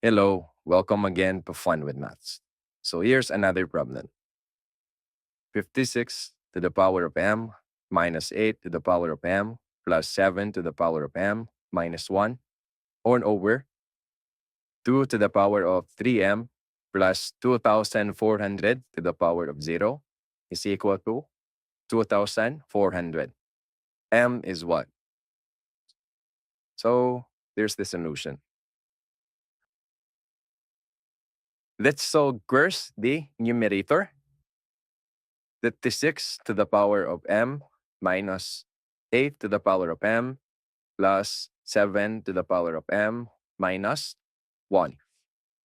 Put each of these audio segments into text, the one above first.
Hello, welcome again to Fun with Maths. So here's another problem. 56 to the power of m minus 8 to the power of m plus 7 to the power of m minus 1 or over 2 to the power of 3m plus 2,400 to the power of 0 is equal to 2,400. M is what? So there's the solution. Let's solve first the numerator. 56 to the power of m minus 8 to the power of m plus 7 to the power of m minus 1.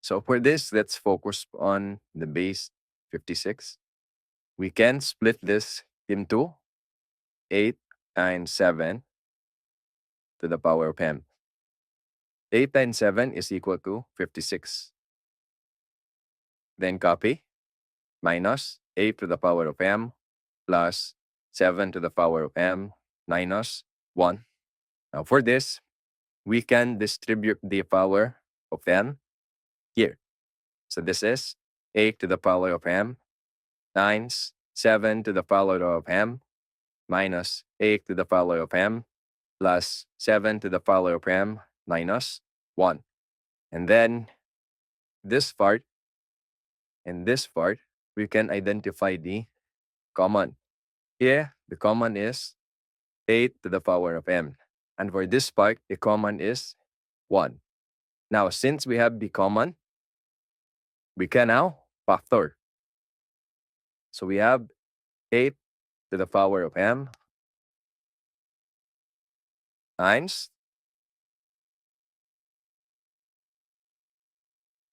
So for this, let's focus on the base 56. We can split this into 8 times 7 to the power of m. 8 times 7 is equal to 56. Then copy minus 8 to the power of m plus 7 to the power of m minus 1. Now for this, we can distribute the power of m here. So this is 8 to the power of m times 7 to the power of m minus 8 to the power of m plus 7 to the power of m minus 1. And then this part and this part, we can identify the common. Here, the common is 8 to the power of m. And for this part, the common is 1. Now, since we have the common, we can now factor. So we have 8 to the power of m times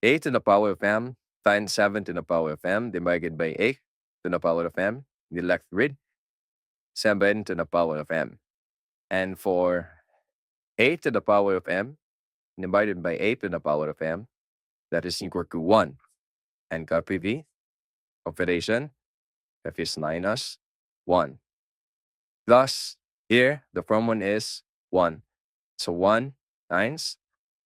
8 to the power of m times 7 to the power of m divided by 8 to the power of m. The left with 7 to the power of m. And for 8 to the power of m divided by 8 to the power of m, that is equal to 1. And copy the operation, that is minus 1. Plus, here, the common is 1. So 1 times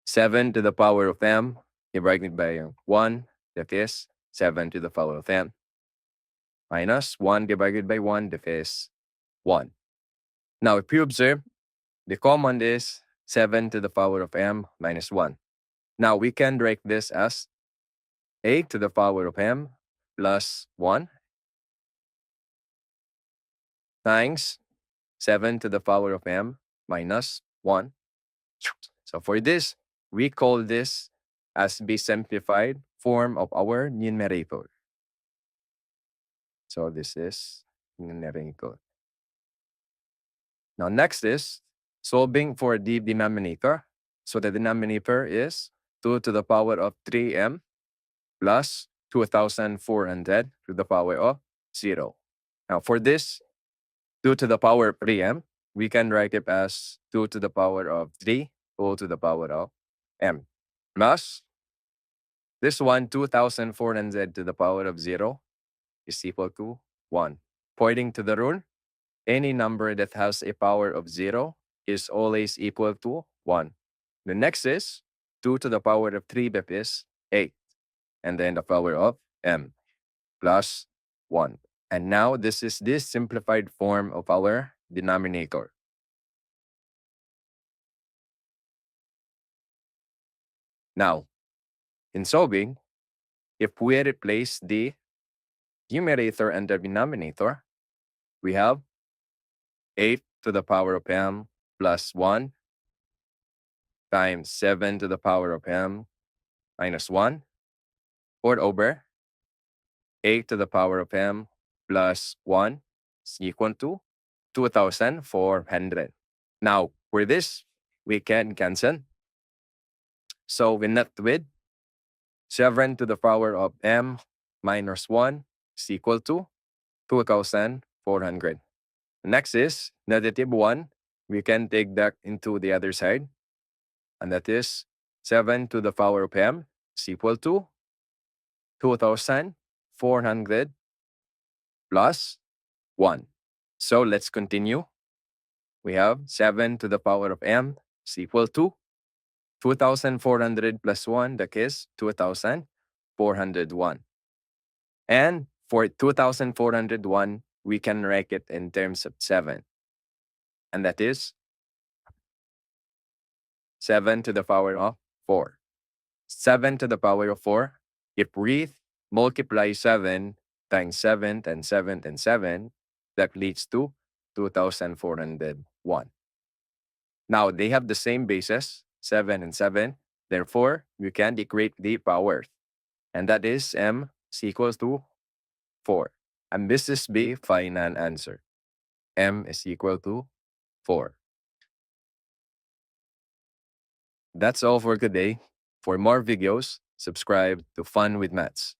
7 to the power of m divided by 1, that is 7 to the power of m. Minus 1 divided by 1, that is 1. Now, if you observe, the common is 7 to the power of m minus 1. Now, we can write this as 8 to the power of m plus 1 times 7 to the power of m minus 1. So for this, we call this as the simplified form of our numerator. So this is numerator. Now next is solving for the denominator. So the denominator is 2 to the power of 3m plus 2,400 to the power of 0. Now for this, 2 to the power of 3m, we can write it as 2 to the power of 3 all to the power of m plus this one, 2,400 to the power of 0 is equal to 1. Pointing to the rule, any number that has a power of 0 is always equal to 1. The next is 2 to the power of 3, that is 8. And then the power of m plus 1. And now this is this simplified form of our denominator. Now, in solving, if we replace the numerator and the denominator, we have 8 to the power of m plus 1 times 7 to the power of m minus 1 or over 8 to the power of m plus 1 is equal to 2,400. Now, for this, we can cancel. So we left with 7 to the power of m minus 1 is equal to 2,400. Next is negative 1. We can take that into the other side. And that is 7 to the power of m is equal to 2,400 plus 1. So let's continue. We have 7 to the power of m is equal to 2,400 plus 1, that is 2,401. And for 2,401, we can write it in terms of 7. And that is 7 to the power of 4. 7 to the power of 4. If we multiply 7 times 7 and 7 and 7, that leads to 2,401. Now, they have the same bases, 7 and 7. Therefore, we can equate the powers. And that is m is equals to 4. And this is the final answer. M is equal to 4. That's all for today. For more videos, subscribe to Fun with Maths.